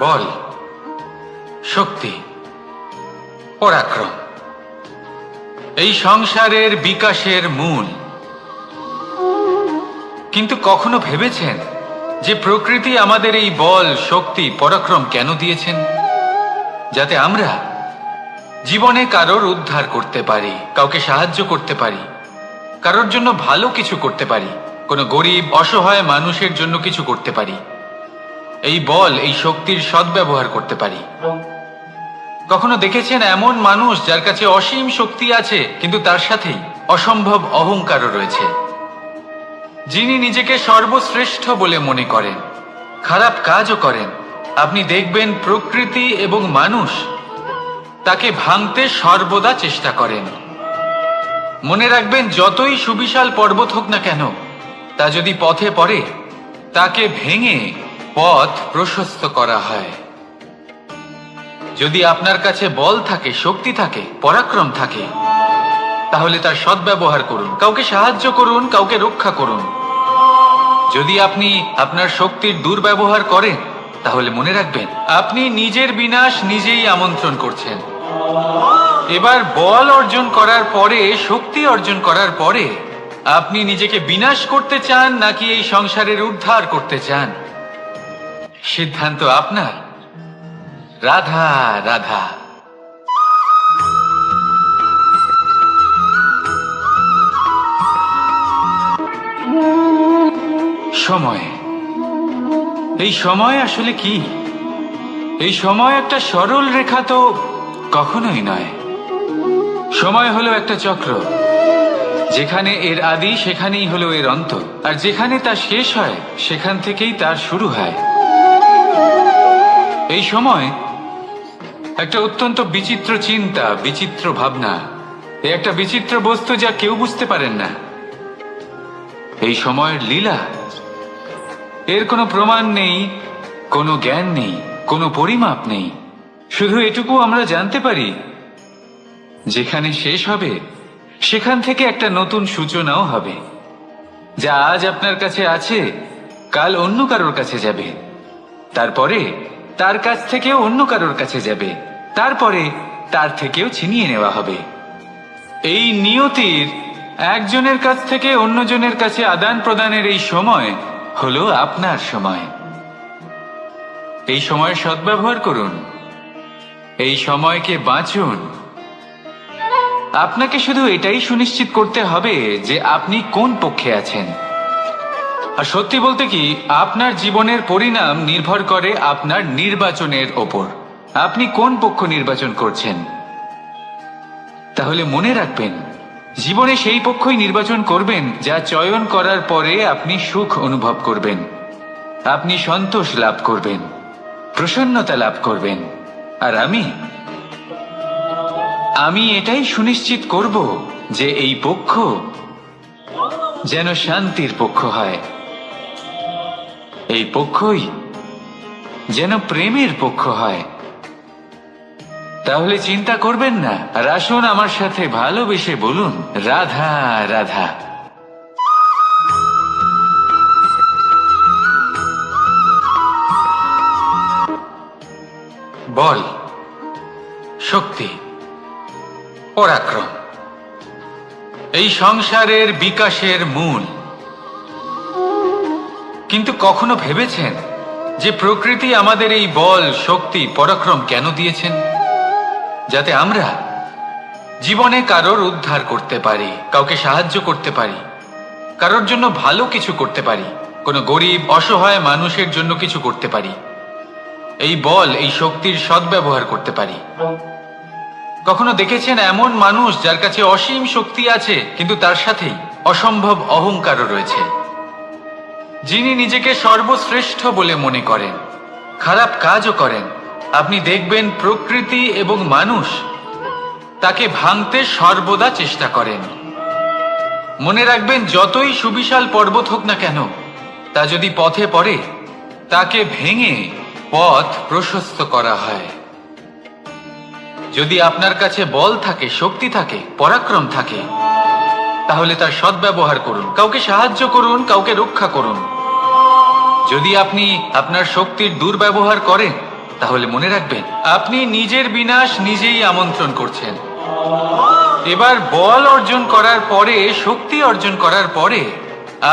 বল, শক্তি, পরাক্রম এই সংসারের বিকাশের মূল। কিন্তু কখনো ভেবেছেন যে প্রকৃতি আমাদের এই বল, শক্তি, পরাক্রম কেন দিয়েছেন? যাতে আমরা জীবনে কারোর উদ্ধার করতে পারি, কাউকে সাহায্য করতে পারি, কারোর জন্য ভালো কিছু করতে পারি, কোনো গরিব অসহায় মানুষের জন্য কিছু করতে পারি, এই বল, এই শক্তির সদ্ব্যবহার করতে পারি। কখনো দেখেছেন এমন মানুষ যার কাছে অসীম শক্তি আছে, কিন্তু তার সাথেই অসম্ভব অহংকারও রয়েছে, যিনি নিজেকে সর্বশ্রেষ্ঠ বলে মনে করেন, খারাপ কাজও করেন। আপনি দেখবেন প্রকৃতি এবং মানুষ তাকে ভাঙতে সর্বদা চেষ্টা করেন। মনে রাখবেন, যতই সুবিশাল পর্বত হোক না কেন, তা যদি পথে পড়ে তাকে ভেঙে পথ প্রশস্ত করা হয়। যদি আপনার কাছে বল থাকে, শক্তি থাকে, পরাক্রম থাকে, তাহলে তার সদ্ব্যবহার করুন, কাউকে সাহায্য করুন, কাউকে রক্ষা করুন। যদি আপনি আপনার শক্তির দুর্ব্যবহার করেন, তাহলে মনে রাখবেন আপনি নিজের বিনাশ নিজেই আমন্ত্রণ করছেন। এবার বল অর্জন করার পরে, শক্তি অর্জন করার পরে আপনি নিজেকে বিনাশ করতে চান নাকি এই সংসারের উদ্ধার করতে চান? সিদ্ধান্ত আপনার। রাধা রাধা। সময়, এই সময় আসলে কি? এই সময় একটা সরল রেখা তো কখনোই নয়। সময় হলো একটা চক্র, যেখানে এর আদি সেখানেই হলো এর অন্ত, আর যেখানে তা শেষ হয় সেখান থেকেই তার শুরু হয়। এই সময় একটা অত্যন্ত বিচিত্র চিন্তা, বিচিত্র ভাবনা, একটা বিচিত্র বস্তু যা কেউ বুঝতে পারেন না। এই সময়ের লীলা, এর কোনো প্রমাণ নেই, কোনো জ্ঞান নেই, কোনো পরিমাপ নেই। শুধু এটুকু আমরা জানতে পারি, যেখানে শেষ হবে সেখান থেকে একটা নতুন সূচনাও হবে। যা আজ আপনার কাছে আছে, কাল অন্য কারোর কাছে যাবে, তারপরে তার কাছ থেকেও অন্য কারোর কাছে যাবে, তারপরে তার থেকেও ছিনিয়ে নেওয়া হবে। এই নিয়তির একজনের কাছ থেকে অন্যজনের কাছে আদান প্রদানের এই সময় হলো আপনার সময়। এই সময়ের সদ্ব্যবহার করুন, এই সময়কে বাঁচুন। আপনাকে শুধু এটাই সুনিশ্চিত করতে হবে যে আপনি কোন পক্ষে আছেন। আর সত্যি বলতে কি, আপনার জীবনের পরিণাম নির্ভর করে আপনার নির্বাচনের ওপর। আপনি কোন পক্ষ নির্বাচন করছেন? তাহলে মনে রাখবেন, জীবনে সেই পক্ষই নির্বাচন করবেন যা চয়ন করার পরে আপনি সুখ অনুভব করবেন, আপনি সন্তোষ লাভ করবেন, প্রসন্নতা লাভ করবেন। আর আমি এটাই সুনিশ্চিত করব যে এই পক্ষ যেন শান্তির পক্ষ হয়, এই পক্ষই যেন প্রেমের পক্ষ হয়। তাহলে চিন্তা করবেন না, আর আসুন আমার সাথে ভালোবেসে বলুন, রাধা রাধা। বল, শক্তি, পরাক্রম এই সংসারের বিকাশের মূল। কিন্তু কখনো ভেবেছেন যে প্রকৃতি আমাদের এই বল, শক্তি, পরাক্রম কেন দিয়েছেন? যাতে আমরা জীবনে কারোর উদ্ধার করতে পারি, কাউকে সাহায্য করতে পারি, কারোর জন্য ভালো কিছু করতে পারি, কোনো গরিব অসহায় মানুষের জন্য কিছু করতে পারি, এই বল, এই শক্তির সদ্ব্যবহার করতে পারি। কখনো দেখেছেন এমন মানুষ যার কাছে অসীম শক্তি আছে, কিন্তু তার সাথেই অসম্ভব অহংকারও রয়েছে, যিনি নিজেকে সর্বশ্রেষ্ঠ বলে মনে করেন, খারাপ কাজও করেন। আপনি দেখবেন প্রকৃতি এবং মানুষ তাকে ভাঙতে সর্বদা চেষ্টা করেন। মনে রাখবেন, যতই সুবিশাল পর্বত হোক না কেন, তা যদি পথে পড়ে তাকে ভেঙে পথ প্রশস্ত করা হয়। যদি আপনার কাছে বল থাকে, শক্তি থাকে, পরাক্রম থাকে, তাহলে তার সদ্ব্যবহার করুন, কাউকে সাহায্য করুন, কাউকে রক্ষা করুন। যদি আপনি আপনার শক্তির দুর্ব্যবহার করেন, তাহলে মনে রাখবেন আপনি নিজের বিনাশ নিজেই আমন্ত্রণ করছেন। এবার বল অর্জন করার পরে, শক্তি অর্জন করার পরে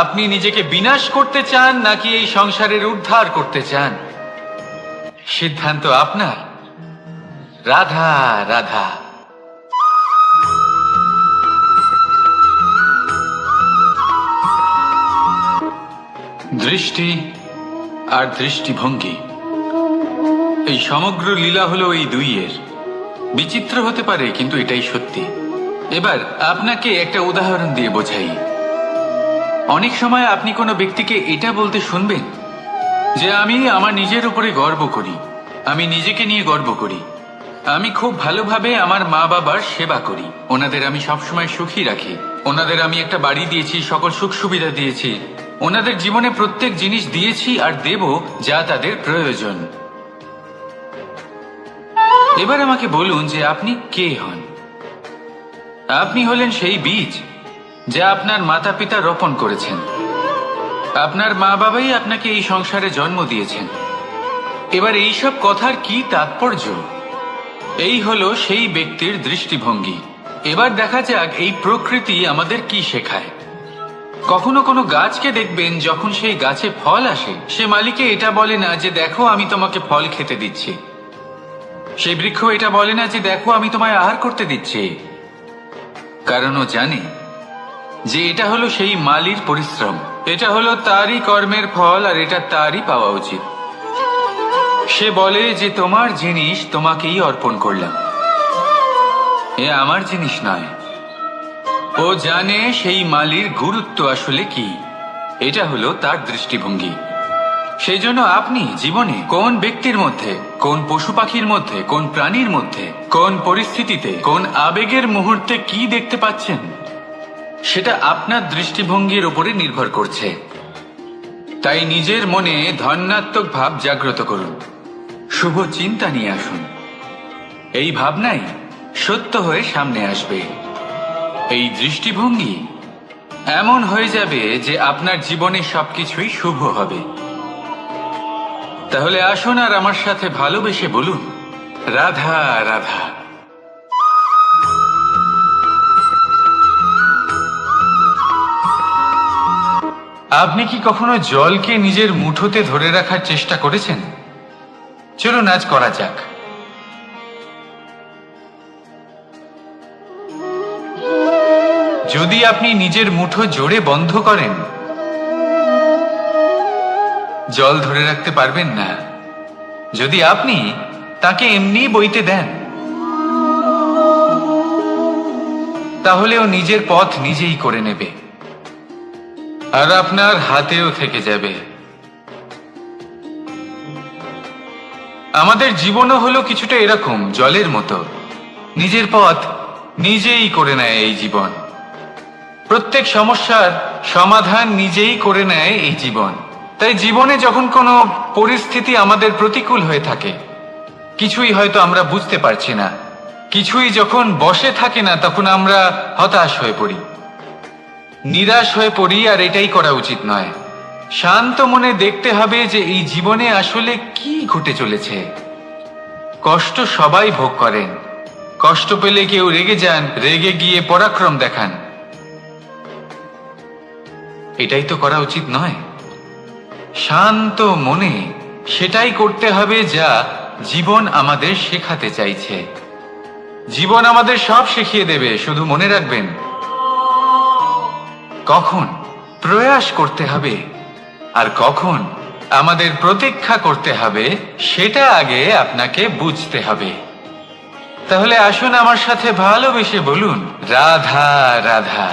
আপনি নিজেকে বিনাশ করতে চান নাকি এই সংসারের উদ্ধার করতে চান, সিদ্ধান্ত আপনার। রাধা রাধা। দৃষ্টি আর দৃষ্টিভঙ্গি, এই সমগ্র লীলা হলো এই দুইয়ের। বিচিত্র হতে পারে কিন্তু এটাই সত্যি। এবার আপনাকে একটা উদাহরণ দিয়ে বোঝাই। অনেক সময় আপনি কোনো ব্যক্তিকে এটা বলতে শুনবেন যে আমি আমার নিজের উপরে গর্ব করি, আমি নিজেকে নিয়ে গর্ব করি, আমি খুব ভালোভাবে আমার মা বাবার সেবা করি, ওনাদের আমি সবসময় সুখী রাখি, ওনাদের আমি একটা বাড়ি দিয়েছি, সকল সুখ সুবিধা দিয়েছি, ওনাদের জীবনে প্রত্যেক জিনিস দিয়েছি আর দেব যা তাদের প্রয়োজন। এবার আমাকে বলুন যে আপনি কে হন? আপনি হলেন সেই বীজ যা আপনার মাতা পিতা রোপণ করেছেন। আপনার মা বাবাই আপনাকে এই সংসারে জন্ম দিয়েছেন। এবার এইসব কথার কি তাৎপর্য? এই হলো সেই ব্যক্তির দৃষ্টিভঙ্গি। এবার দেখা যাক এই প্রকৃতি আমাদের কি শেখায়। কখনো কোনো গাছকে দেখবেন, যখন সেই গাছে ফল আসে, সে মালিকে এটা বলে না যে দেখো আমি তোমাকে ফল খেতে দিচ্ছি। সেই বৃক্ষ এটা বলে না যে দেখো আমি তোমায় আহার করতে দিচ্ছি, কারণ ও জানে যে এটা হলো সেই মালির পরিশ্রম, এটা হলো তারই কর্মের ফল আর এটা তারই পাওয়া উচিত। সে বলে যে তোমার জিনিস তোমাকেই অর্পণ করলাম, এ আমার জিনিস নয়। ও জানে সেই মালির গুরুত্ব আসলে কি। এটা হলো তার দৃষ্টিভঙ্গি। সেই জন্য আপনি জীবনে কোন ব্যক্তির মধ্যে, কোন পশু পাখির মধ্যে, কোন প্রাণীর মধ্যে, কোন পরিস্থিতিতে, কোন আবেগের মুহূর্তে কি দেখতে পাচ্ছেন, সেটা আপনার দৃষ্টিভঙ্গির উপরে নির্ভর করছে। তাই নিজের মনে ধন্যাত্মক ভাব জাগ্রত করুন, শুভ চিন্তা নিয়ে আসুন। এই ভাবনাই সত্য হয়ে সামনে আসবে। এই দৃষ্টিভঙ্গি এমন হয়ে যাবে যে আপনার জীবনে সবকিছুই শুভ হবে। তাহলে আসুন আর আমার সাথে ভালোবেসে বলুন, রাধা রাধা। আপনি কি কখনো জলকে নিজের মুঠোতে ধরে রাখার চেষ্টা করেছেন? চলুন আজ করা যাক। যদি আপনি নিজের মুঠো জোরে বন্ধ করেন, জল ধরে রাখতে পারবেন না। যদি আপনি তাকে এমনি বইতে দেন, তাহলে ও নিজের পথ নিজেই করে নেবে আর আপনার হাতেও থেকে যাবে। আমাদের জীবনও হলো কিছুটা এরকম, জলের মতো। নিজের পথ নিজেই করে নেয় এই জীবন। প্রত্যেক সমস্যার সমাধান নিজেই করে নেয় এই জীবন। তাই জীবনে যখন কোনো পরিস্থিতি আমাদের প্রতিকূল হয়ে থাকে, কিছুই হয়তো আমরা বুঝতে পারছি না, কিছুই যখন বসে থাকে না, তখন আমরা হতাশ হয়ে পড়ি, নিরাশ হয়ে পড়ি। আর এটাই করা উচিত নয়। শান্ত মনে দেখতে হবে যে এই জীবনে আসলে কি ঘটে চলেছে। কষ্ট সবাই ভোগ করেন। কষ্ট পেলে কেউ রেগে যান, রেগে গিয়ে পরাক্রম দেখান। এটাই তো করা উচিত নয়। শান্ত মনে সেটাই করতে হবে যা জীবন আমাদের শেখাতে চাইছে। জীবন আমাদের সব শিখিয়ে দেবে, শুধু মনে রাখবেন কখন প্রয়াস করতে হবে আর কখন আমাদের প্রতীক্ষা করতে হবে, সেটা আগে আপনাকে বুঝতে হবে। তাহলে আসুন আমার সাথে ভালোবেসে বলুন, রাধা রাধা।